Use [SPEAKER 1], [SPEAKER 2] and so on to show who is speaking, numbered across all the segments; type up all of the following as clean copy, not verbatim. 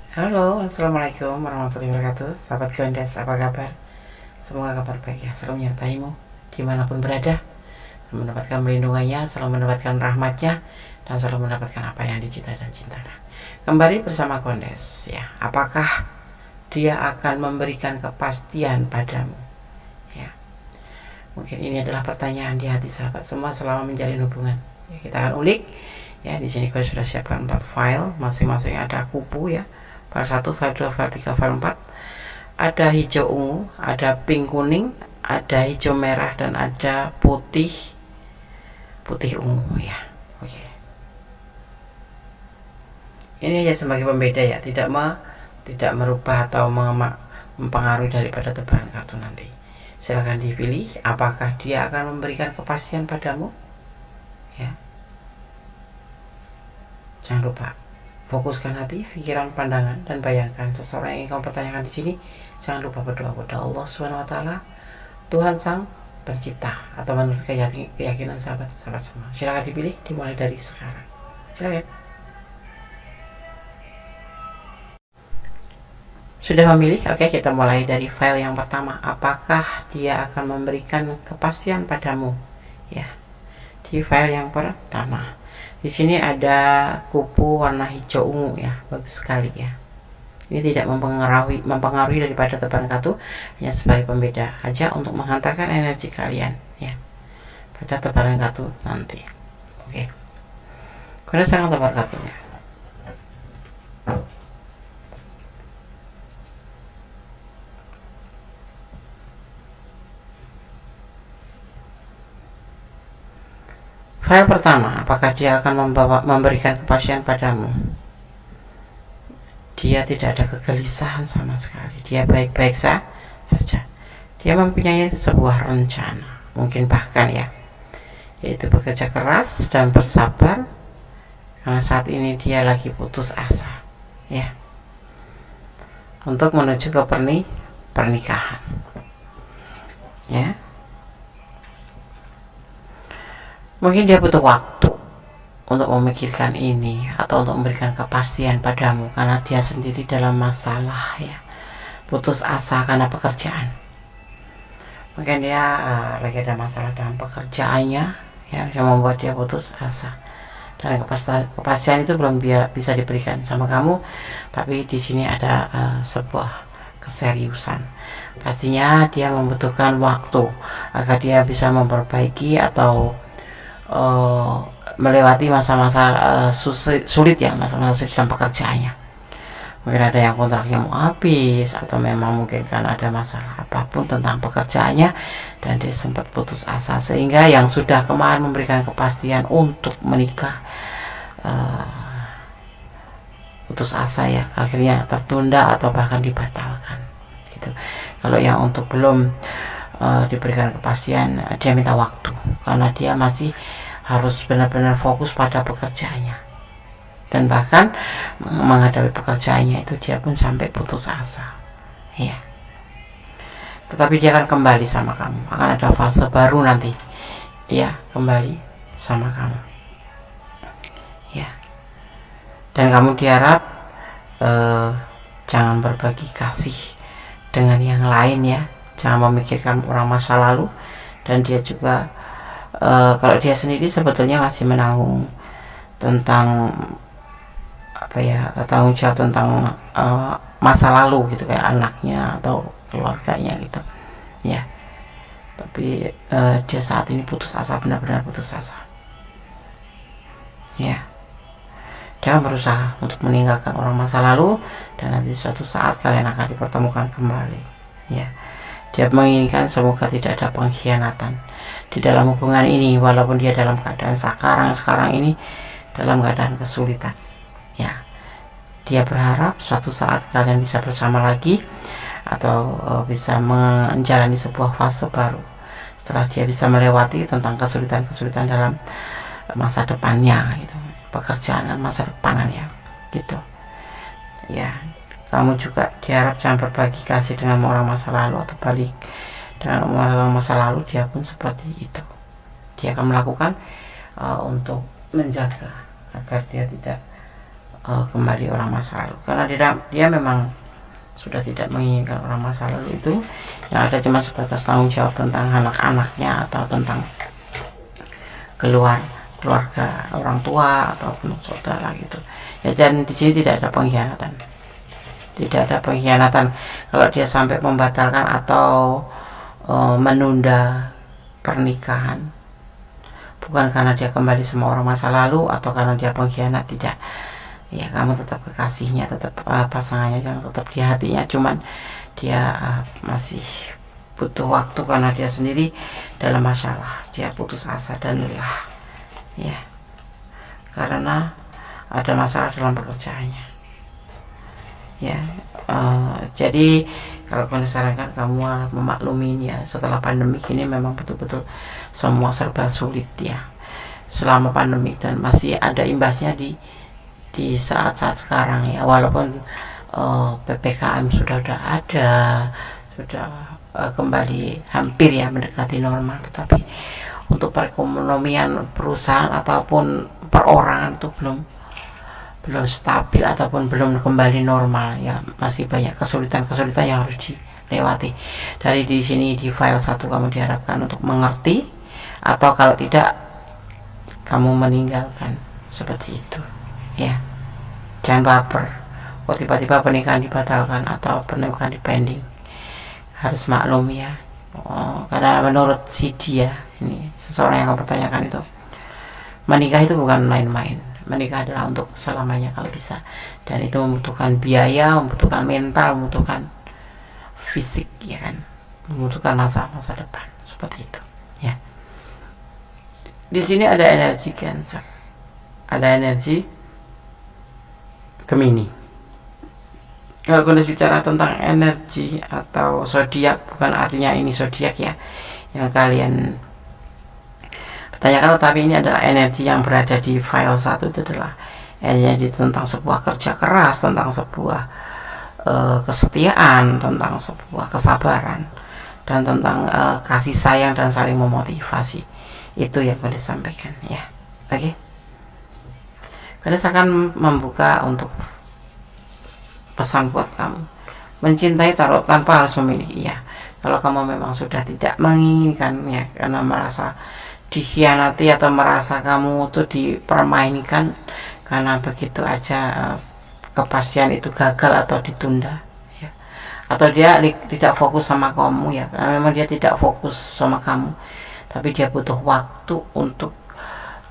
[SPEAKER 1] Halo, assalamualaikum warahmatullahi wabarakatuh. Sahabat Gondes, apa kabar? Semoga kabar baik ya, selalu menyertaimu dimanapun berada, selalu mendapatkan perlindungannya, selalu mendapatkan rahmatnya, dan selalu mendapatkan apa yang dicita dan cintakan. Kembali bersama Gondes ya, apakah dia akan memberikan kepastian padamu? Ya, mungkin ini adalah pertanyaan di hati sahabat semua selama menjalin hubungan. Ya, kita akan ulik. Ya, di sini Gondes sudah siapkan 4 file, masing-masing ada kupu ya. File 1, file 2, file 3, file 4. Ada hijau ungu, ada pink kuning, ada hijau merah, dan ada putih ungu ya. Oke. Ini aja sebagai pembeda ya, tidak merubah atau mempengaruhi daripada tebaran kartu nanti. Silahkan dipilih apakah dia akan memberikan kepastian padamu ya. Jangan lupa fokuskan hati, pikiran, pandangan, dan bayangkan seseorang yang ingin kamu pertanyakan di sini. Jangan lupa berdoa kepada Allah Subhanahu wa taala, Tuhan Sang Pencipta, atau menurut keyakinan sahabat semua. Silakan dipilih, dimulai dari sekarang. Silakan. Sudah memilih? Oke, kita mulai dari file yang pertama. Apakah dia akan memberikan kepastian padamu? Ya, di file yang pertama. Di sini ada kupu warna hijau ungu ya, bagus sekali ya. Ini tidak mempengaruhi daripada tebaran kartu, hanya sebagai pembeda aja untuk menghantarkan energi kalian ya pada tebaran kartu nanti. Oke, kemudian sangat tebar kartunya. File pertama, apakah dia akan memberikan kepastian padamu? Dia tidak ada kegelisahan sama sekali. Dia baik-baik saja. Dia mempunyai sebuah rencana, mungkin bahkan ya, yaitu bekerja keras dan bersabar, karena saat ini dia lagi putus asa ya, untuk menuju ke pernikahan ya. Mungkin dia butuh waktu untuk memikirkan ini atau untuk memberikan kepastian padamu, karena dia sendiri dalam masalah ya, putus asa karena pekerjaan. Mungkin dia lagi ada masalah dalam pekerjaannya ya, yang membuat dia putus asa, dan kepastian itu belum bisa diberikan sama kamu. Tapi di sini ada sebuah keseriusan. Pastinya dia membutuhkan waktu agar dia bisa memperbaiki atau melewati masa-masa sulit ya, masa-masa sulit dalam pekerjaannya. Mungkin ada yang kontraknya mau habis, atau memang mungkin kan ada masalah apapun tentang pekerjaannya, dan dia sempat putus asa, sehingga yang sudah kemarin memberikan kepastian untuk menikah putus asa ya, akhirnya tertunda atau bahkan dibatalkan gitu. Kalau yang untuk belum diberikan kepastian, dia minta waktu, karena dia masih harus benar-benar fokus pada pekerjaannya, dan bahkan menghadapi pekerjaannya itu dia pun sampai putus asa ya. Tetapi dia akan kembali sama kamu, akan ada fase baru nanti ya, kembali sama kamu ya. Dan kamu diharap jangan berbagi kasih dengan yang lain ya, jangan memikirkan orang masa lalu. Dan dia juga kalau dia sendiri sebetulnya masih menanggung tentang apa ya, tanggung jawab tentang masa lalu gitu, kayak anaknya atau keluarganya gitu ya. Tapi dia saat ini putus asa, benar-benar putus asa ya. Dia berusaha untuk meninggalkan orang masa lalu, dan nanti suatu saat kalian akan dipertemukan kembali ya. Dia menginginkan semoga tidak ada pengkhianatan di dalam hubungan ini, walaupun dia dalam keadaan sekarang ini dalam keadaan kesulitan ya. Dia berharap suatu saat kalian bisa bersama lagi, atau bisa menjalani sebuah fase baru setelah dia bisa melewati tentang kesulitan dalam masa depannya gitu, pekerjaan dan masa depanan ya gitu ya. Kamu juga diharap jangan berbagi kasih dengan orang masa lalu, atau balik dengan orang masa lalu. Dia pun seperti itu. Dia akan melakukan untuk menjaga agar dia tidak kembali orang masa lalu, karena dia memang sudah tidak menginginkan orang masa lalu itu. Yang ada cuma sebatas tanggung jawab tentang anak-anaknya atau tentang keluarga orang tua ataupun saudara gitu ya. Dan di sini tidak ada pengkhianatan, kalau dia sampai membatalkan atau menunda pernikahan, bukan karena dia kembali sama orang masa lalu atau karena dia pengkhianat, tidak ya. Kamu tetap kekasihnya, tetap pasangannya, yang tetap di hatinya, cuman dia masih butuh waktu karena dia sendiri dalam masalah, dia putus asa dan lelah ya, karena ada masalah dalam pekerjaannya ya. Jadi kalau saya sarankan kamu memaklumi ya, setelah pandemi ini memang betul-betul semua serba sulit ya selama pandemi, dan masih ada imbasnya di saat-saat sekarang ya. Walaupun PPKM sudah ada, sudah kembali hampir ya mendekati normal, tetapi untuk perekonomian perusahaan ataupun perorangan itu belum stabil ataupun belum kembali normal ya. Masih banyak kesulitan yang harus dilewati. Dari di sini di file 1 kamu diharapkan untuk mengerti, atau kalau tidak kamu meninggalkan, seperti itu ya. Jangan baper tiba-tiba pernikahan dibatalkan atau pernikahan dipending. Harus maklum ya. Karena menurut si dia ini, seseorang yang kamu pertanyakan itu, menikah itu bukan main-main. Menikah adalah untuk selamanya kalau bisa, dan itu membutuhkan biaya, membutuhkan mental, membutuhkan fisik ya kan, membutuhkan masa depan, seperti itu ya. Di sini ada energi Cancer, ada energi Gemini. Kalau kita bicara tentang energi atau zodiak, bukan artinya ini zodiak ya yang kalian pertanyakan, tetapi ini adalah energi yang berada di file 1. Itu adalah energi tentang sebuah kerja keras, tentang sebuah kesetiaan, tentang sebuah kesabaran, dan tentang kasih sayang dan saling memotivasi. Itu yang boleh disampaikan ya. Oke, saya akan membuka untuk pesan buat kamu. Mencintai taruh tanpa harus memiliki ya. Kalau kamu memang sudah tidak menginginkan ya, karena merasa dikhianati atau merasa kamu tuh dipermainkan, karena begitu aja kepastian itu gagal atau ditunda ya. Atau dia tidak fokus sama kamu ya, karena memang dia tidak fokus sama kamu, tapi dia butuh waktu untuk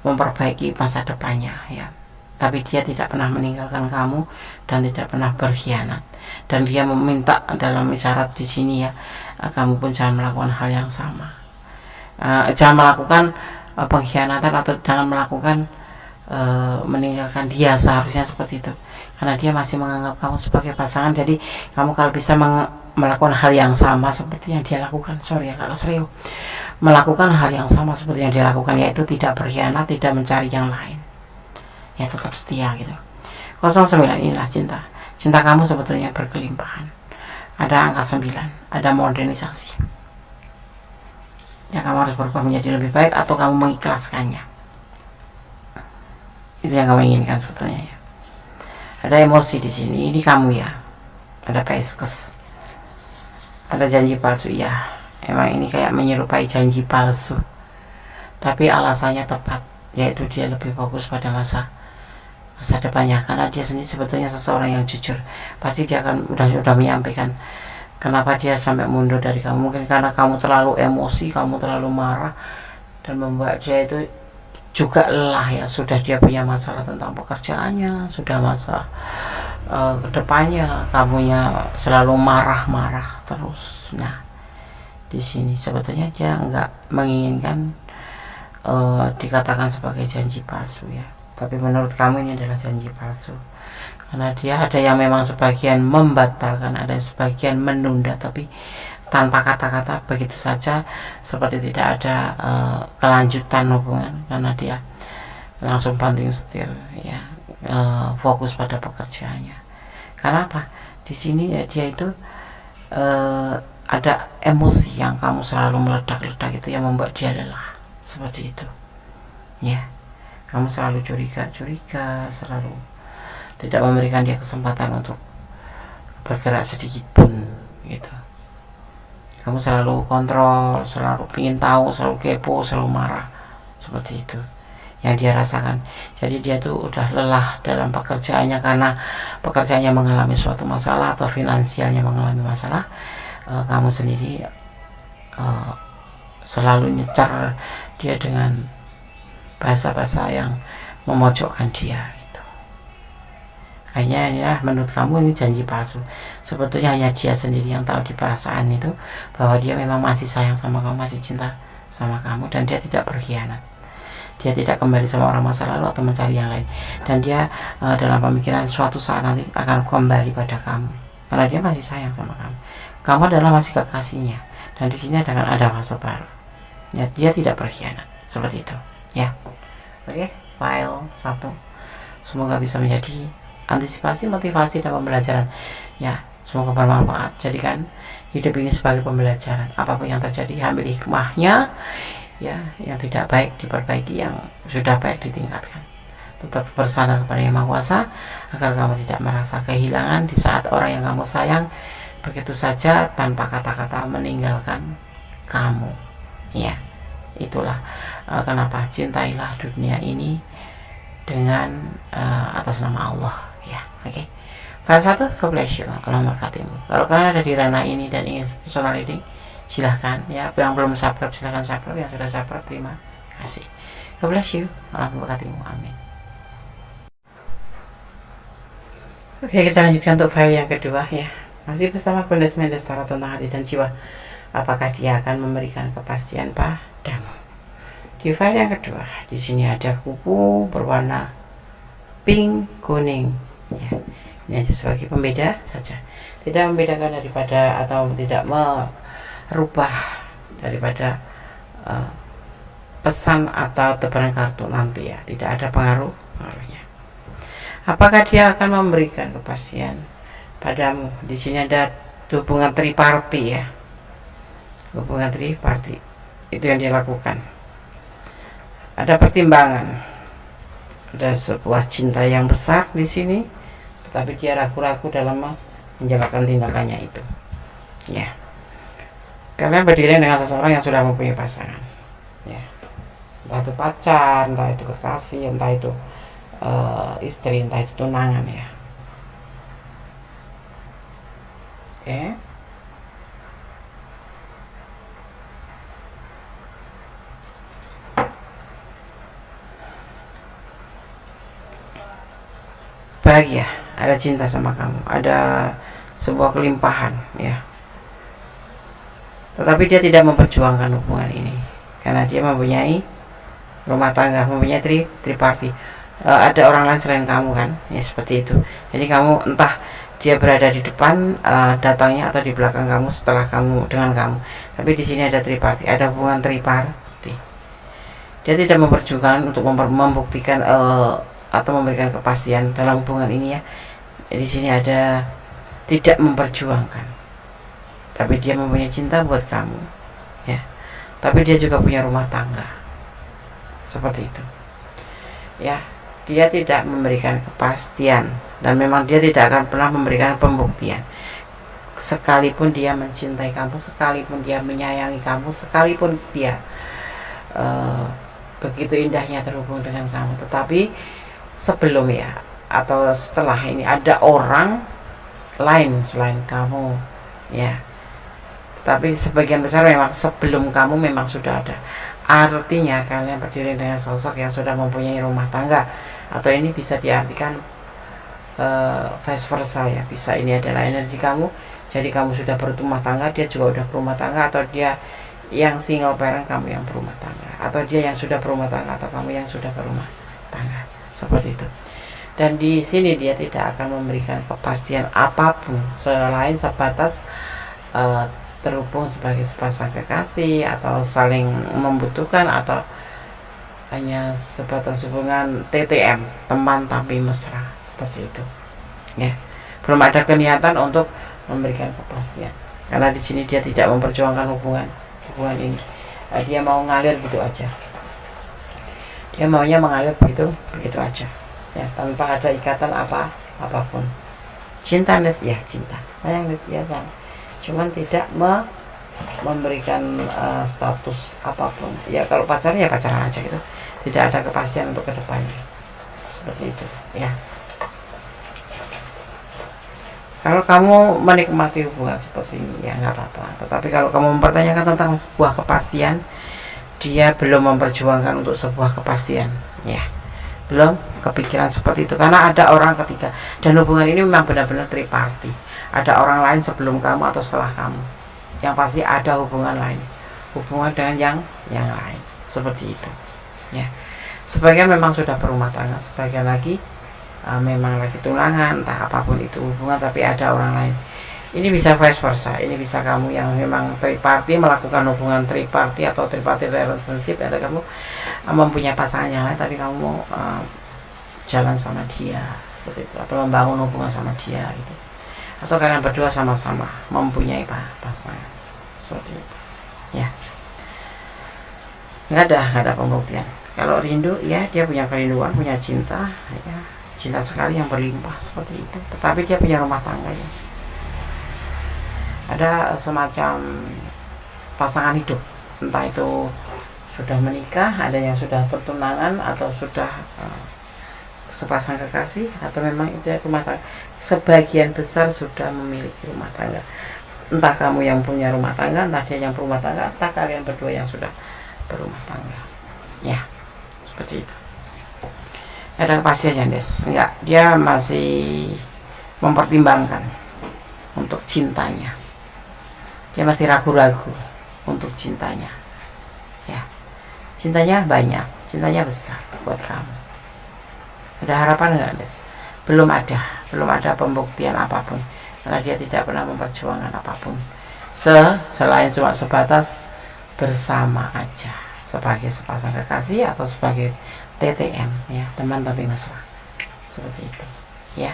[SPEAKER 1] memperbaiki masa depannya ya. Tapi dia tidak pernah meninggalkan kamu dan tidak pernah berkhianat, dan dia meminta dalam isyarat di sini ya, kamu pun jangan melakukan hal yang sama, jangan melakukan pengkhianatan atau jangan melakukan meninggalkan dia. Seharusnya seperti itu, karena dia masih menganggap kamu sebagai pasangan. Jadi kamu kalau bisa melakukan hal yang sama seperti yang dia lakukan, melakukan hal yang sama seperti yang dia lakukan, yaitu tidak berkhianat, tidak mencari yang lain ya, tetap setia gitu. 09 inilah cinta kamu sebetulnya berkelimpahan. Ada angka 9, ada modernisasi ya. Kamu harus berubah menjadi lebih baik atau kamu mengikhlaskannya. Itu yang kamu inginkan sebetulnya ya. Ada emosi di sini, ini kamu ya. Ada Pisces, ada janji palsu ya. Emang ini kayak menyerupai janji palsu, tapi alasannya tepat, yaitu dia lebih fokus pada masa depannya, karena dia sendiri sebetulnya seseorang yang jujur. Pasti dia akan sudah menyampaikan kenapa dia sampai mundur dari kamu. Mungkin karena kamu terlalu emosi, kamu terlalu marah, dan membuat dia itu juga lelah ya. Sudah dia punya masalah tentang pekerjaannya, sudah masalah kedepannya, kamunya selalu marah-marah terus. Nah, di sini sebetulnya dia nggak menginginkan dikatakan sebagai janji palsu ya, tapi menurut kamu ini adalah janji palsu, karena dia ada yang memang sebagian membatalkan, ada yang sebagian menunda, tapi tanpa kata-kata begitu saja, seperti tidak ada kelanjutan hubungan, karena dia langsung banting setir ya, fokus pada pekerjaannya. Karena apa? Di sini ya, dia itu ada emosi yang kamu selalu meledak-ledak, itu yang membuat dia lelah, seperti itu ya. Kamu selalu curiga, selalu tidak memberikan dia kesempatan untuk bergerak sedikit pun gitu. Kamu selalu kontrol, selalu ingin tahu, selalu kepo, selalu marah, seperti itu yang dia rasakan. Jadi dia tuh udah lelah dalam pekerjaannya, karena pekerjaannya mengalami suatu masalah atau finansialnya mengalami masalah. Kamu sendiri selalu nyecar dia dengan bahasa-bahasa yang memojokkan dia gitu. Hanya ya, menurut kamu ini janji palsu. Sebetulnya hanya dia sendiri yang tahu di perasaan itu bahwa dia memang masih sayang sama kamu, masih cinta sama kamu, dan dia tidak berkhianat. Dia tidak kembali sama orang masa lalu atau mencari yang lain, dan dia dalam pemikiran suatu saat nanti akan kembali pada kamu, karena dia masih sayang sama kamu. Kamu adalah masih kekasihnya, dan di sini akan ada fase baru. Ya, dia tidak berkhianat, seperti itu. Ya, oke. File 1 semoga bisa menjadi antisipasi, motivasi, dan pembelajaran. Ya, semoga bermanfaat. Jadikan hidup ini sebagai pembelajaran. Apapun yang terjadi, ambil hikmahnya. Ya, yang tidak baik diperbaiki, yang sudah baik ditingkatkan. Tetap bersandar kepada Yang Maha Kuasa agar kamu tidak merasa kehilangan di saat orang yang kamu sayang begitu saja tanpa kata-kata meninggalkan kamu. Ya, itulah kenapa cintailah dunia ini dengan atas nama Allah. Ya, oke. File 1, God bless you. Allah memberkatimu. Kalau kalian ada di ranah ini dan ingin personal reading, silahkan ya. Yang belum subscribe silahkan subscribe, yang sudah subscribe terima kasih. God bless you. Allah memberkatimu. Amin. Oke, kita lanjutkan untuk file yang kedua ya. Masih bersama Bunda Semendestara tentang hati dan jiwa. Apakah dia akan memberikan kepastian padamu? Di file yang kedua, di sini ada kupu berwarna pink kuning. Ya, ini aja sebagai pembeda saja. Tidak membedakan daripada atau tidak merubah daripada pesan atau tebaran kartu nanti ya. Tidak ada pengaruhnya. Apakah dia akan memberikan kepastian padamu? Di sini ada hubungan triparty ya. Hubungan triparty itu yang dia lakukan. Ada pertimbangan, ada sebuah cinta yang besar di sini, tetapi dia ragu-ragu dalam menjalankan tindakannya itu. Ya, kalian berdiri dengan seseorang yang sudah mempunyai pasangan. Ya, entah itu pacar, entah itu kekasih, entah itu istri, entah itu tunangan ya. Oke. Bahagia, ada cinta sama kamu, ada sebuah kelimpahan ya. Tetapi dia tidak memperjuangkan hubungan ini karena dia mempunyai rumah tangga, mempunyai triparty. Ada orang lain selain kamu kan, ya seperti itu. Jadi kamu entah dia berada di depan datangnya atau di belakang kamu setelah kamu dengan kamu. Tapi di sini ada triparty, ada hubungan triparty. Dia tidak memperjuangkan untuk membuktikan atau memberikan kepastian dalam hubungan ini ya. Di sini ada tidak memperjuangkan, tapi dia mempunyai cinta buat kamu ya. Tapi dia juga punya rumah tangga, seperti itu ya. Dia tidak memberikan kepastian dan memang dia tidak akan pernah memberikan pembuktian. Sekalipun dia mencintai kamu, sekalipun dia menyayangi kamu, sekalipun dia begitu indahnya terhubung dengan kamu, tetapi sebelum ya atau setelah ini ada orang lain selain kamu ya. Tapi sebagian besar memang sebelum kamu memang sudah ada. Artinya kalian berdiri dengan sosok yang sudah mempunyai rumah tangga, atau ini bisa diartikan vice versa ya. Bisa ini adalah energi kamu, jadi kamu sudah berumah tangga, dia juga udah berumah tangga, atau dia yang single parent, kamu yang berumah tangga, atau dia yang sudah berumah tangga atau kamu yang sudah berumah tangga, seperti itu. Dan di sini dia tidak akan memberikan kepastian apapun selain sebatas terhubung sebagai sepasang kekasih atau saling membutuhkan, atau hanya sebatas hubungan TTM, teman tapi mesra, seperti itu ya. Belum ada niatan untuk memberikan kepastian karena di sini dia tidak memperjuangkan hubungan ini. Dia mau ngalir gitu aja, dia maunya mengalir begitu aja ya, tanpa ada ikatan apa apapun. Cinta Des, ya cinta, sayang Des, ya sayang, cuman tidak memberikan status apapun. Ya kalau pacaran ya pacaran aja gitu, tidak ada kepastian untuk kedepannya, seperti itu ya. Kalau kamu menikmati hubungan seperti ini ya nggak apa-apa, tetapi kalau kamu mempertanyakan tentang sebuah kepastian, dia belum memperjuangkan untuk sebuah kepastian ya, belum kepikiran seperti itu. Karena ada orang ketiga, dan hubungan ini memang benar-benar triparty, ada orang lain sebelum kamu atau setelah kamu, yang pasti ada hubungan lain, hubungan dengan yang lain, seperti itu ya. Sebagian memang sudah berumah tangga, sebagian lagi memang lagi tunangan, entah apapun itu hubungan, tapi ada orang lain. Ini bisa vice versa, ini bisa kamu yang memang triparty melakukan hubungan triparty atau triparty relationship, atau kamu mempunyai pasangan yang lain tapi kamu mau jalan sama dia seperti itu, atau membangun hubungan sama dia gitu, atau kalian berdua sama-sama mempunyai pasangan seperti itu ya. Nggak ada pembuktian. Kalau rindu ya dia punya kerinduan, punya cinta ya, cinta sekali yang berlimpah seperti itu, tetapi dia punya rumah tangga ya, ada semacam pasangan hidup, entah itu sudah menikah, ada yang sudah pertunangan, atau sudah sepasang kekasih, atau memang itu rumah tangga. Sebagian besar sudah memiliki rumah tangga, entah kamu yang punya rumah tangga, entah dia yang berumah tangga, entah kalian berdua yang sudah berumah tangga ya, seperti itu. Ada kepastian Des, enggak, dia masih mempertimbangkan untuk cintanya, dia masih ragu-ragu untuk cintanya ya. Cintanya banyak, cintanya besar buat kamu. Ada harapan enggak Des? Belum ada pembuktian apapun, karena dia tidak pernah memperjuangkan apapun selain cuma sebatas bersama aja, sebagai sepasang kekasih atau sebagai TTM ya, teman tapi mesra, seperti itu ya.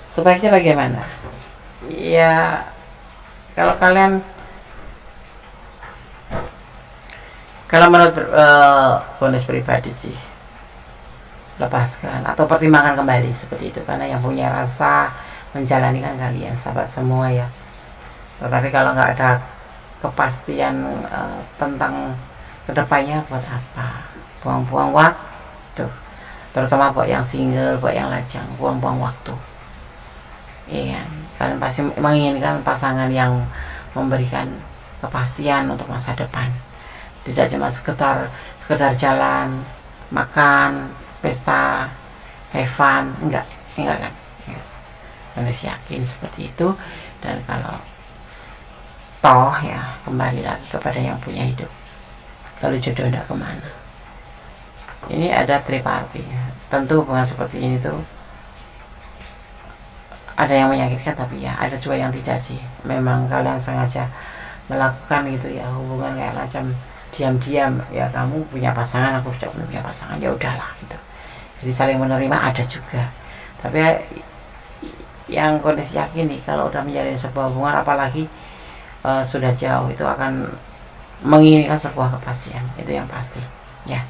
[SPEAKER 1] Sebaiknya bagaimana ya, kalau menurut bonus pribadi sih, lepaskan atau pertimbangkan kembali seperti itu, karena yang punya rasa menjalani kan kalian, sahabat semua ya. Tetapi kalau nggak ada kepastian tentang kedepannya, buat apa buang-buang waktu, terutama buat yang single, buat yang lajang, buang-buang waktu. Iya, kalian pasti menginginkan pasangan yang memberikan kepastian untuk masa depan, tidak cuma sekedar jalan, makan, pesta, have fun, enggak kan? Harus yakin seperti itu. Dan kalau toh ya, kembali lagi kepada yang punya hidup. Kalau jodoh tidak kemana. Ini ada triparty ya. Tentu hubungan seperti ini tuh ada yang menyakitkan, tapi ya ada juga yang tidak sih. Memang kalian sengaja melakukan gitu ya, hubungan kayak macam diam-diam ya, kamu punya pasangan, aku tidak punya pasangan, ya udahlah gitu. Jadi saling menerima ada juga. Tapi yang kondisi yakin nih, kalau udah menjalin sebuah hubungan, apalagi sudah jauh, itu akan menginginkan sebuah kepastian, itu yang pasti ya.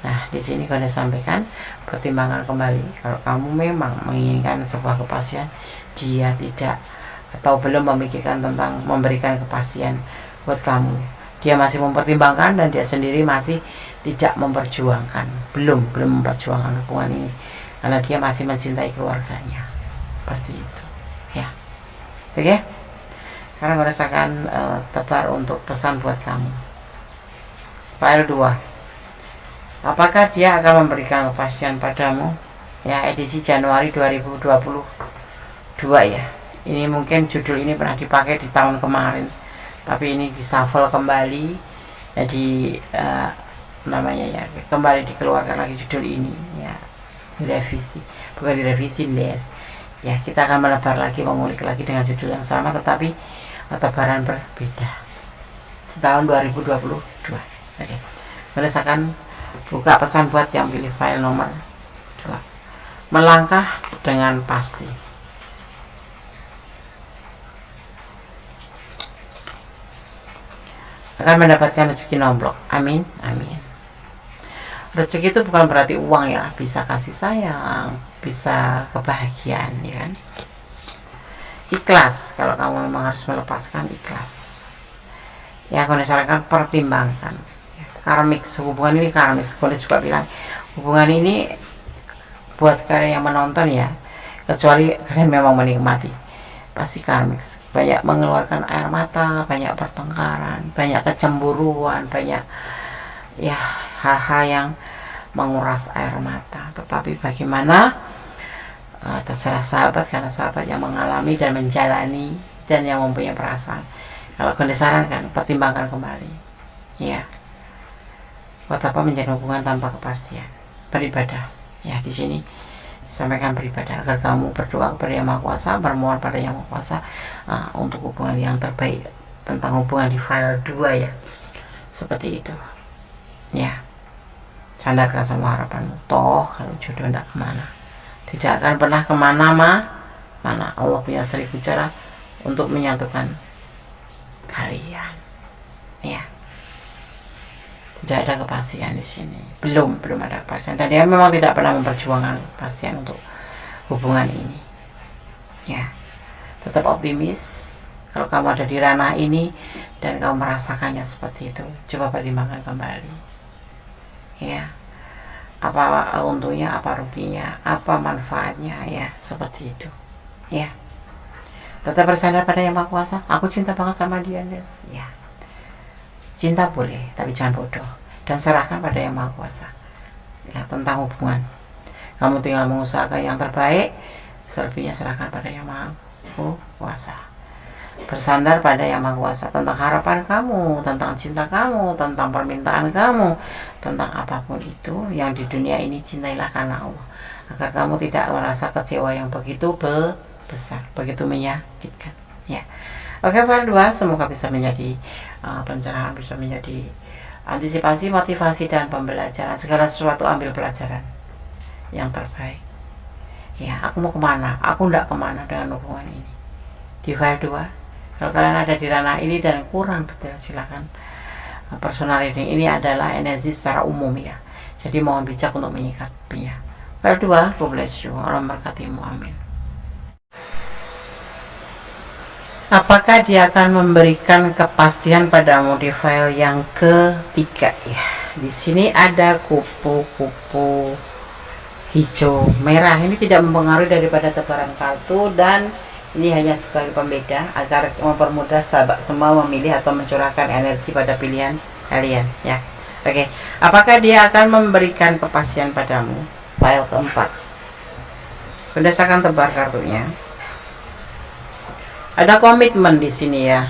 [SPEAKER 1] Nah, di sini kau sampaikan, pertimbangkan kembali. Kalau kamu memang menginginkan sebuah kepastian, dia tidak atau belum memikirkan tentang memberikan kepastian buat kamu, dia masih mempertimbangkan, dan dia sendiri masih tidak memperjuangkan, belum memperjuangkan hubungan ini, karena dia masih mencintai keluarganya, seperti itu ya. Oke, sekarang gue rasakan tebar untuk pesan buat kamu. File 2, apakah dia akan memberikan kepastian padamu ya, edisi Januari 2022 ya. Ini mungkin judul ini pernah dipakai di tahun kemarin, tapi ini dishuffle kembali, jadi namanya ya, kembali dikeluarkan lagi judul ini ya, direvisi, bukan direvisi les ya. Kita akan melebar lagi, mengulik lagi dengan judul yang sama, tetapi tebaran berbeda, tahun 2022. Oke, merasakan buka pesan buat yang pilih file nomor 2. Melangkah dengan pasti. Akan mendapatkan rezeki nomblok. Amin, amin. Rezeki itu bukan berarti uang ya, bisa kasih sayang, bisa kebahagiaan, ya kan. Ikhlas, kalau kamu memang harus melepaskan, ikhlas. Ya, kalau misalkan pertimbangkan. Karmik, hubungan ini karmik. Kalau juga bilang hubungan ini buat kalian yang menonton ya, kecuali kalian memang menikmati, pasti karmik. Banyak mengeluarkan air mata, banyak pertengkaran, banyak kecemburuan, banyak ya hal-hal yang menguras air mata. Tetapi bagaimana, terserah sahabat, karena sahabat yang mengalami dan menjalani dan yang mempunyai perasaan. Kalau kalian disarankan, pertimbangkan kembali ya, buat apa menjalin hubungan tanpa kepastian. Beribadah ya, di sini sampaikan beribadah agar kamu berdoa kepada Yang Maha Kuasa, bermohon pada Yang Maha Kuasa untuk hubungan yang terbaik. Tentang hubungan di file 2 ya, seperti itu ya. Sandarkan semua harapanmu, toh kalau jodoh tidak kemana, tidak akan pernah kemana mana. Allah punya 1000 cara untuk menyatukan kalian ya. Tidak ada kepastian di sini, belum ada kepastian, dan dia memang tidak pernah memperjuangkan kepastian untuk hubungan ini ya. Tetap optimis. Kalau kamu ada di ranah ini dan kamu merasakannya seperti itu, coba pertimbangkan kembali ya, apa untungnya, apa ruginya, apa manfaatnya ya, seperti itu ya. Tetap bersandar pada Yang Maha Kuasa. Aku cinta banget sama dia, guys ya. Cinta boleh, tapi jangan bodoh, dan serahkan pada Yang Maha Kuasa ya. Tentang hubungan, kamu tinggal mengusahakan yang terbaik, selebihnya serahkan pada Yang Maha Kuasa. Bersandar pada Yang Maha Kuasa tentang harapan kamu, tentang cinta kamu, tentang permintaan kamu, tentang apapun itu yang di dunia ini, cintailah karena Allah, agar kamu tidak merasa kecewa yang begitu besar, begitu menyakitkan ya. Oke, part 2 semoga bisa menjadi pencerahan, bisa menjadi antisipasi, motivasi, dan pembelajaran. Segala sesuatu ambil pelajaran yang terbaik ya. Aku mau kemana, aku tidak kemana dengan hubungan ini di file 2. Kalau kalian ada di ranah ini dan kurang detail, silakan personal reading. Ini adalah energi secara umum ya, jadi mohon bijak untuk menyikapinya. File 2, God bless you, Allah memberkatimu, amin. Apakah dia akan memberikan kepastian padamu di file yang ketiga ya? Di sini ada kupu-kupu hijau merah. Ini tidak mempengaruhi daripada tebaran kartu, dan ini hanya sebagai pembeda agar mempermudah sahabat semua memilih atau mencurahkan energi pada pilihan kalian ya. Oke, apakah dia akan memberikan kepastian padamu? File keempat. Berdasarkan tebar kartunya, ada komitmen di sini ya.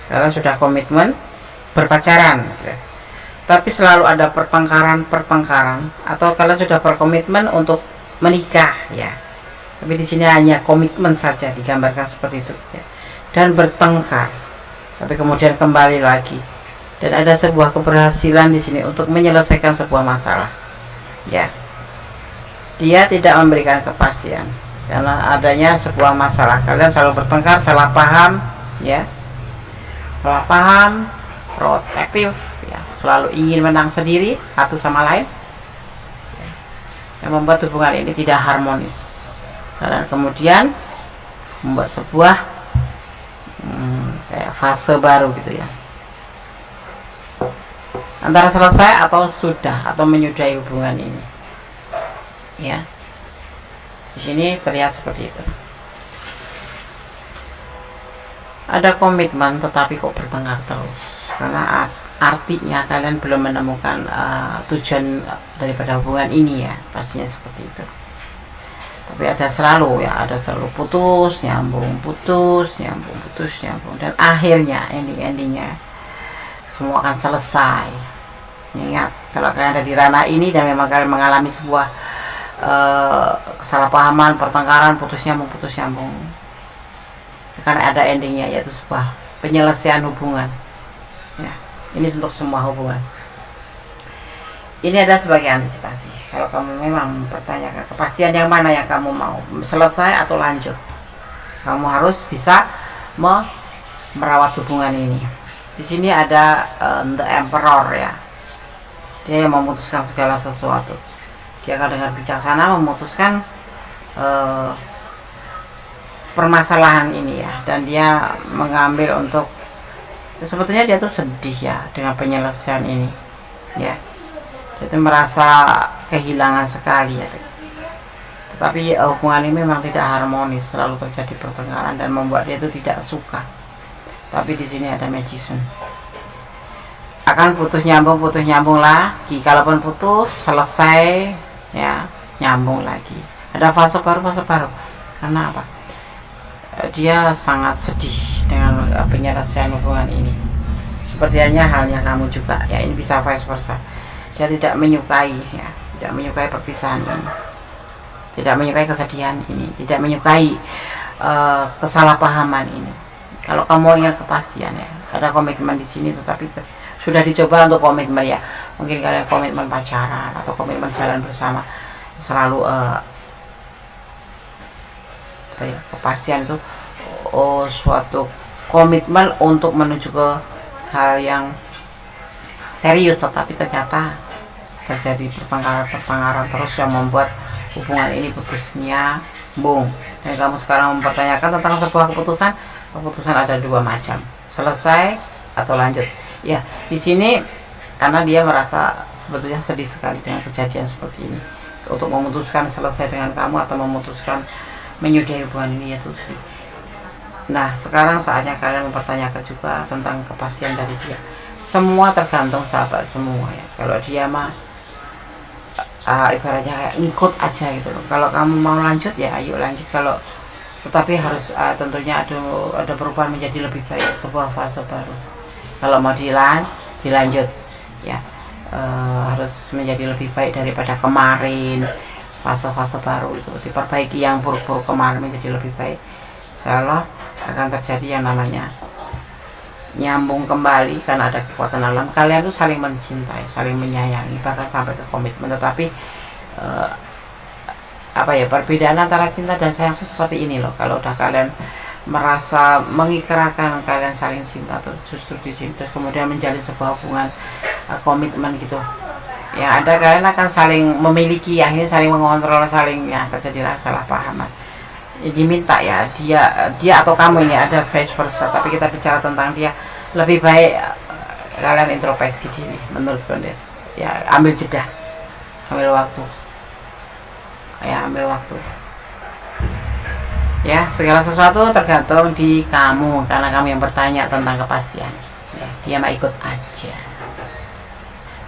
[SPEAKER 1] Karena sudah komitmen berpacaran gitu. Tapi selalu ada pertengkaran, atau kalian sudah berkomitmen untuk menikah ya. Tapi di sini hanya komitmen saja, digambarkan seperti itu ya. Dan bertengkar, tapi kemudian kembali lagi. Dan ada sebuah keberhasilan di sini untuk menyelesaikan sebuah masalah ya. Dia tidak memberikan kepastian karena adanya sebuah masalah. Kalian selalu bertengkar, salah paham ya, salah paham, protektif ya, selalu ingin menang sendiri satu sama lain ya, yang membuat hubungan ini tidak harmonis. Karena kemudian membuat sebuah kayak fase baru gitu ya, antara selesai atau sudah atau menyudahi hubungan ini ya. Di sini terlihat seperti itu. Ada komitmen tetapi kok bertengkar terus, karena artinya kalian belum menemukan tujuan daripada hubungan ini ya, pastinya seperti itu. Tapi ada selalu ya, ada terlalu putus nyambung, dan akhirnya endingnya semua akan selesai. Ingat, kalau kalian ada di ranah ini dan memang kalian mengalami sebuah kesalahpahaman, pertengkaran, putus nyambung, karena ada endingnya, yaitu sebuah penyelesaian hubungan ya. Ini untuk semua hubungan. Ini adalah sebagai antisipasi. Kalau kamu memang mempertanyakan kepastian yang mana yang kamu mau, selesai atau lanjut, kamu harus bisa merawat hubungan ini. Di sini ada The Emperor ya. Dia yang memutuskan segala sesuatu. Dia akan dengan bijaksana memutuskan permasalahan ini ya, dan dia mengambil untuk, sebetulnya dia tuh sedih ya dengan penyelesaian ini ya. Dia tuh merasa kehilangan sekali ya. Tetapi hubungan ini memang tidak harmonis, selalu terjadi pertengkaran dan membuat dia itu tidak suka. Tapi di sini ada magician. Akan putus nyambung lagi. Kalaupun putus, selesai ya, nyambung lagi. Ada fase baru. Karena apa? Dia sangat sedih dengan penyelesaian hubungan ini. Seperti halnya kamu juga ya, ini bisa vice versa. Dia tidak menyukai ya, tidak menyukai perpisahan ini, tidak menyukai kesedihan ini, tidak menyukai kesalahpahaman ini. Kalau kamu ingin kepastian ya, ada komitmen di sini, tetapi sudah dicoba untuk komitmen ya, mungkin kalian komitmen pacaran atau komitmen jalan bersama, selalu kepastian itu suatu komitmen untuk menuju ke hal yang serius, tetapi ternyata terjadi pertengkaran terus yang membuat hubungan ini putus nyambung. Dan kamu sekarang mempertanyakan tentang sebuah keputusan ada dua macam, selesai atau lanjut ya. Di sini karena dia merasa sebetulnya sedih sekali dengan kejadian seperti ini, untuk memutuskan selesai dengan kamu atau memutuskan menyudahi hubungan ini ya tuh. Nah sekarang saatnya kalian mempertanyakan juga tentang kepastian dari dia. Semua tergantung sahabat semua ya. Kalau dia mah ibaratnya kayak ngikut aja gitu loh. Kalau kamu mau lanjut ya ayo lanjut, kalau tetapi harus tentunya ada perubahan menjadi lebih baik, sebuah fase baru. Kalau mau dilanjut ya, harus menjadi lebih baik daripada kemarin. Fase-fase baru itu diperbaiki yang buruk-buruk kemarin menjadi lebih baik. Insyaallah akan terjadi yang namanya nyambung kembali karena ada kekuatan alam. Kalian tuh saling mencintai, saling menyayangi, bahkan sampai ke komitmen. Tetapi perbedaan antara cinta dan sayang itu seperti ini loh. Kalau udah kalian merasa mengikrarkan kalian saling cinta tuh justru di sini, terus kemudian menjalin sebuah hubungan komitmen gitu, yang ada kalian akan saling memiliki, akhirnya saling mengontrol, saling ya terjadilah salah pahaman. Diminta ya dia atau kamu ini ada vice versa, tapi kita bicara tentang dia, lebih baik kalian introspeksi diri menurut Kondes ya, ambil jeda, ambil waktu ya. Segala sesuatu tergantung di kamu, karena kamu yang bertanya tentang kepastian ya. Dia mah ikut aja,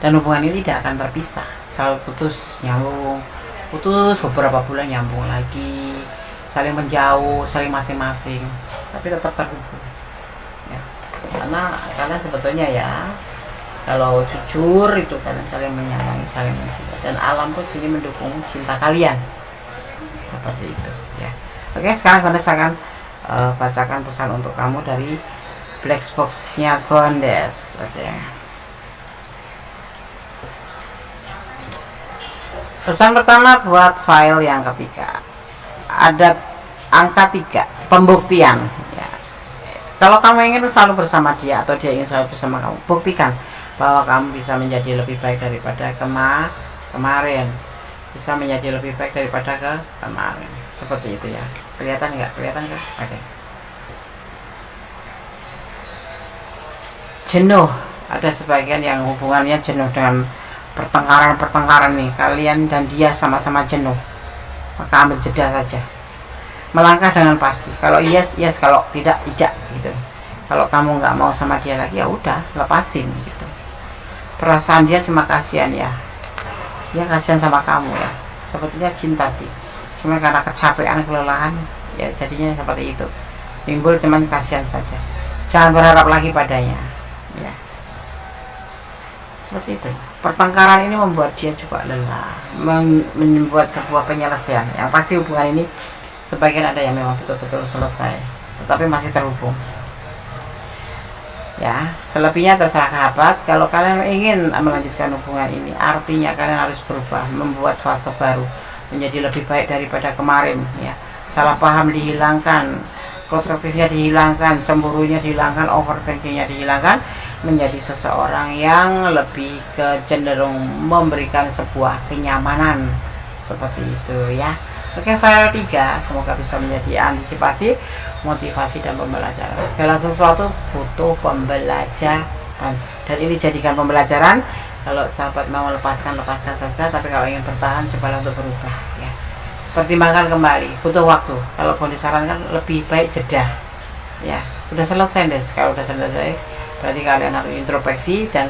[SPEAKER 1] dan hubungan ini tidak akan terpisah, selalu putus nyambung, putus beberapa bulan nyambung lagi, saling menjauh, saling masing-masing, tapi tetap terhubung ya. Karena kalian sebetulnya ya, kalau jujur itu kalian saling menyayangi, saling mencintai, dan alam pun sini mendukung cinta kalian seperti itu ya. Oke, sekarang Kondes akan bacakan pesan untuk kamu dari black box-nya Kondes. Oke. Pesan pertama buat file yang ketiga, ada angka 3, pembuktian ya. Kalau kamu ingin selalu bersama dia atau dia ingin selalu bersama kamu, buktikan bahwa kamu bisa menjadi lebih baik daripada kemarin, bisa menjadi lebih baik daripada kemarin, seperti itu ya. Kelihatan nggak? Oke. Jenuh, ada sebagian yang hubungannya jenuh dengan pertengkaran nih, kalian dan dia sama-sama jenuh, maka ambil jeda saja, melangkah dengan pasti. Kalau yes, kalau tidak gitu. Kalau kamu nggak mau sama dia lagi ya udah, lepasin gitu. Perasaan dia cuma kasihan ya, dia kasihan sama kamu ya, sebetulnya cinta sih, cuma karena kecapean, kelelahan ya jadinya seperti itu, timbul cuman kasihan saja. Jangan berharap lagi padanya ya, seperti itu. Pertengkaran ini membuat dia juga lelah, membuat sebuah penyelesaian yang pasti. Hubungan ini sebagian ada yang memang betul-betul selesai, tetapi masih terhubung ya. Selebihnya terserah sahabat. Kalau kalian ingin melanjutkan hubungan ini, artinya kalian harus berubah, membuat fase baru, menjadi lebih baik daripada kemarin ya. Salah paham dihilangkan, protektifnya dihilangkan, cemburunya dihilangkan, overthinkingnya dihilangkan, menjadi seseorang yang lebih cenderung memberikan sebuah kenyamanan seperti itu ya. Oke, file 3 semoga bisa menjadi antisipasi, motivasi dan pembelajaran. Segala sesuatu butuh pembelajaran dan ini jadikan pembelajaran. Kalau sahabat mau lepaskan saja, tapi kalau ingin bertahan cobalah untuk berubah ya. Pertimbangkan kembali, butuh waktu. Kalau mau disarankan lebih baik jeda ya. Udah selesai deh, kalau udah selesai berarti kalian harus introspeksi dan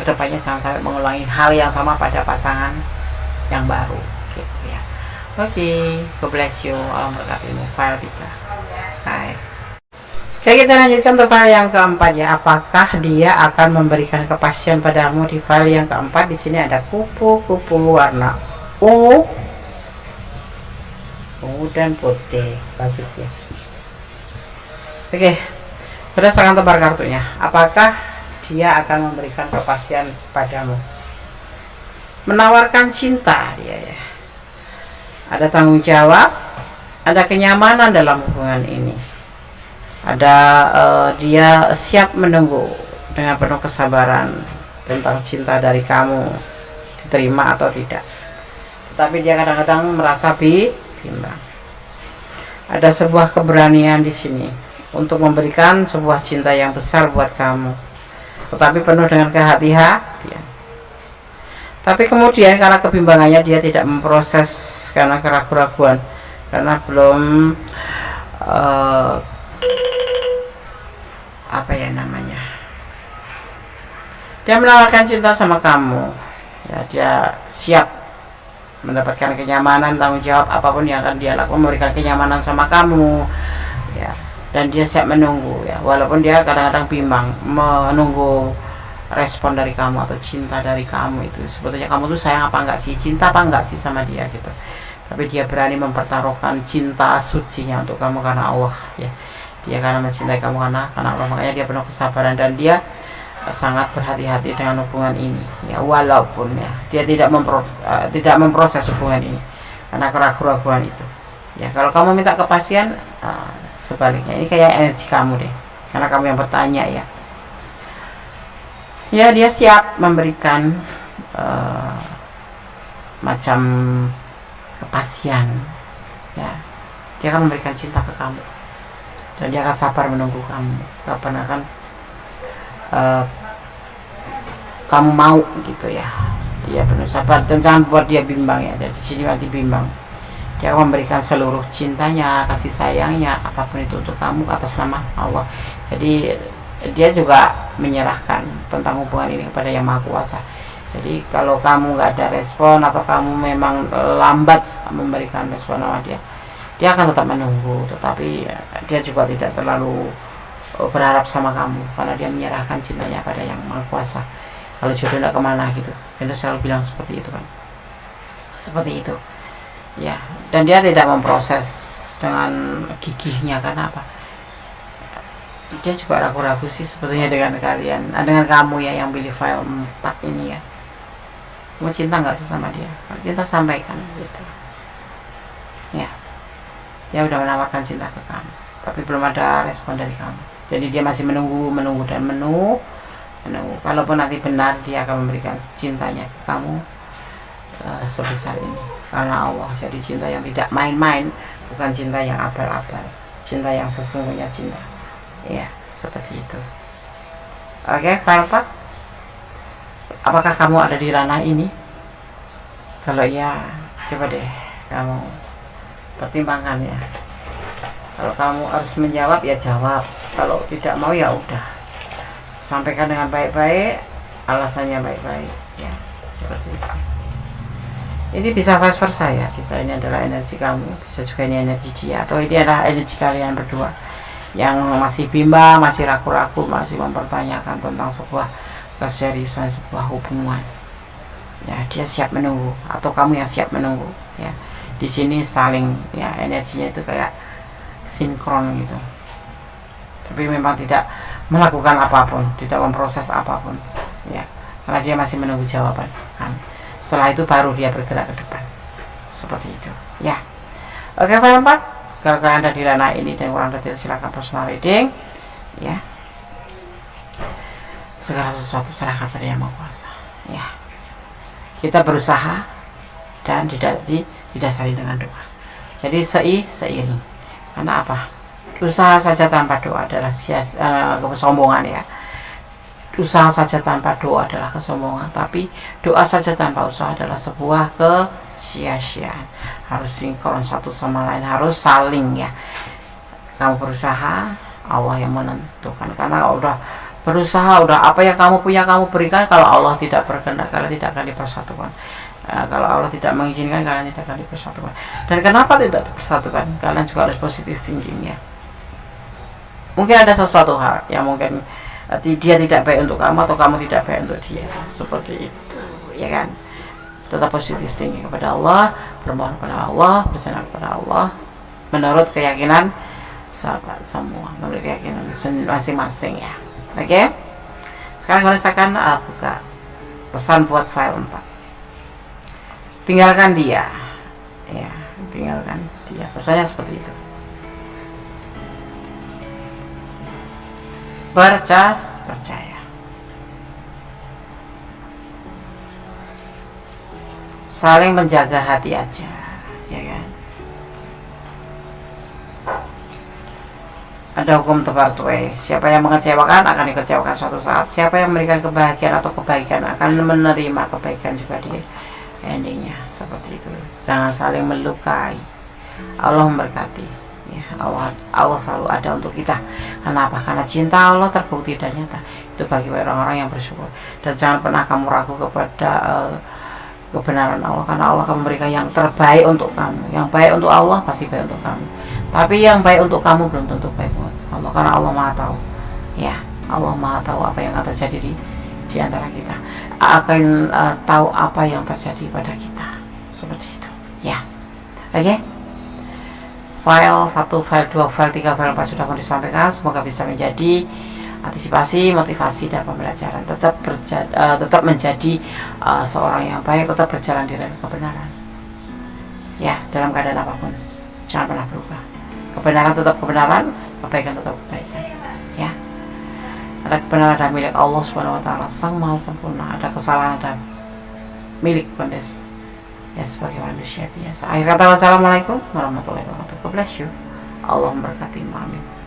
[SPEAKER 1] kedepannya jangan sampai mengulangi hal yang sama pada pasangan yang baru gitu ya. Oke, God bless you. Alam berkatimu. File 3. Bye. Oke, kita lanjutkan untuk file yang keempat ya. Apakah dia akan memberikan kepastian padamu di file yang keempat? Di sini ada kupu-kupu warna ungu dan putih. Bagus ya. Oke, berdasarkan tebar kartunya, apakah dia akan memberikan kepastian padamu? Menawarkan cinta dia ya. Ada tanggung jawab, ada kenyamanan dalam hubungan ini. Ada dia siap menunggu dengan penuh kesabaran tentang cinta dari kamu, diterima atau tidak. Tetapi dia kadang-kadang merasa bimbang. Ada sebuah keberanian di sini untuk memberikan sebuah cinta yang besar buat kamu, tetapi penuh dengan kehati-hatian. Tapi kemudian karena kebimbangannya dia tidak memproses karena keraguan-raguan, karena belum dia menawarkan cinta sama kamu ya. Dia siap mendapatkan kenyamanan, tanggung jawab apapun yang akan dia lakukan, memberikan kenyamanan sama kamu ya. Dan dia siap menunggu ya, walaupun dia kadang-kadang bimbang menunggu respon dari kamu atau cinta dari kamu. Itu sebetulnya kamu tuh sayang apa enggak sih, cinta apa enggak sih sama dia gitu. Tapi dia berani mempertaruhkan cinta sucinya untuk kamu karena Allah ya. Dia karena mencintai kamu karena Allah, makanya dia penuh kesabaran dan dia sangat berhati-hati dengan hubungan ini ya, walaupun ya dia tidak memproses hubungan ini karena keraguan-raguan itu ya. Kalau kamu minta kepastian, sebaliknya ini kayak energi kamu deh, karena kamu yang bertanya ya. Ya, dia siap memberikan macam kepastian ya. Dia akan memberikan cinta ke kamu dan dia akan sabar menunggu kamu kapan akan kamu mau gitu ya. Dia penuh sabar dan jangan buat dia bimbang ya. Dari sini nanti bimbang. Dia akan memberikan seluruh cintanya, kasih sayangnya, apapun itu untuk kamu atas nama Allah. Jadi dia juga menyerahkan tentang hubungan ini kepada Yang Maha Kuasa. Jadi kalau kamu nggak ada respon atau kamu memang lambat memberikan respon sama dia, dia akan tetap menunggu. Tetapi dia juga tidak terlalu berharap sama kamu karena dia menyerahkan cintanya pada Yang Maha Kuasa. Kalau jodoh tidak kemana gitu, dia selalu bilang seperti itu kan, seperti itu ya. Dan dia tidak memproses dengan gigihnya, karena apa? Dia juga ragu-ragu sih sebetulnya dengan kalian, dengan kamu ya yang pilih file 4 ini ya. Kamu cinta nggak sih sama dia? Kalau cinta sampaikan gitu ya. Dia udah menawarkan cinta ke kamu, tapi belum ada respon dari kamu. Jadi dia masih menunggu dan menunggu. Kalaupun nanti benar, dia akan memberikan cintanya ke kamu sebesar ini karena Allah. Jadi cinta yang tidak main-main, bukan cinta yang abal-abal, cinta yang sesungguhnya cinta ya, seperti itu. Oke, file 4. Apakah kamu ada di ranah ini? Kalau iya, coba deh kamu pertimbangkan ya. Kalau kamu harus menjawab ya jawab, kalau tidak mau ya udah, sampaikan dengan baik-baik, alasannya baik-baik ya, seperti itu. Ini bisa vice versa ya, bisa ini adalah energi kamu, bisa juga ini energi dia, atau ini adalah energi kalian berdua yang masih bimbang, masih ragu-ragu, masih mempertanyakan tentang sebuah keseriusan sebuah hubungan ya. Dia siap menunggu atau kamu yang siap menunggu ya. Di sini saling ya, energinya itu kayak sinkron gitu, tapi memang tidak melakukan apapun, tidak memproses apapun ya, karena dia masih menunggu jawaban kan. Setelah itu baru dia bergerak ke depan, seperti itu ya. Oke, file 4. Kalau kalian ada di ranah ini dan kurang detail, silakan personal reading ya. segala sesuatu serahkan pada Yang Maha Kuasa. Ya, kita berusaha dan didasari dengan doa. Jadi seiring. Karena apa? Usaha saja tanpa doa adalah kesombongan ya. Usaha saja tanpa doa adalah kesombongan, tapi doa saja tanpa usaha adalah sebuah kesia-siaan. Harus sinkron satu sama lain, harus saling ya. Kamu berusaha, Allah yang menentukan. Karena udah berusaha, udah apa yang kamu punya kamu berikan. Kalau Allah tidak berkehendak, kalian tidak akan dipersatukan. Kalau Allah tidak mengizinkan, kalian tidak akan dipersatukan. Dan kenapa tidak dipersatukan? Kalian juga harus positive thinking ya. Mungkin ada sesuatu hal yang mungkin dia tidak baik untuk kamu atau kamu tidak baik untuk dia, seperti itu ya kan. Tetap positive thinking kepada Allah, bermohon kepada Allah, berserah kepada Allah menurut keyakinan sahabat semua, menurut keyakinan masing-masing ya. Oke. Sekarang kalau misalkan buka pesan buat file 4. Tinggalkan dia. Ya, tinggalkan dia. Pesannya seperti itu. Percaya. Saling menjaga hati aja, ya kan? Ada hukum tebar tuai. Siapa yang mengecewakan akan dikecewakan suatu saat. Siapa yang memberikan kebahagiaan atau kebaikan akan menerima kebaikan juga dia. Endingnya seperti itu. Jangan saling melukai. Allah memberkati ya. Allah selalu ada untuk kita. Kenapa? Karena cinta Allah terbukti dan nyata. Itu bagi orang-orang yang bersyukur. Dan jangan pernah kamu ragu kepada kebenaran Allah, karena Allah akan memberikan yang terbaik untuk kamu. Yang baik untuk Allah pasti baik untuk kamu. Tapi yang baik untuk kamu belum tentu baik untuk Allah, karena Allah Maha tahu. Ya, Allah Maha tahu apa yang akan terjadi di antara kita. Akan tahu apa yang terjadi pada kita. Seperti itu. Ya. Oke. File 1, file 2, file 3, file 4 sudah akan disampaikan. Semoga bisa menjadi antisipasi, motivasi dan pembelajaran. Tetap menjadi seorang yang baik, tetap berjalan di dalam kebenaran. Ya, dalam keadaan apapun. Jangan pernah berubah. Kebenaran tetap kebenaran, kebaikan tetap kebaikan. Ya. Ada kebenaran dan milik Allah Subhanahu wa taala, Sang Maha Sempurna. Ada kesalahan dan milik Kondes. Ya, sebagai manusia biasa. Akhir kata, wassalamualaikum warahmatullahi wabarakatuh. God bless you. Allah memberkati. Amin.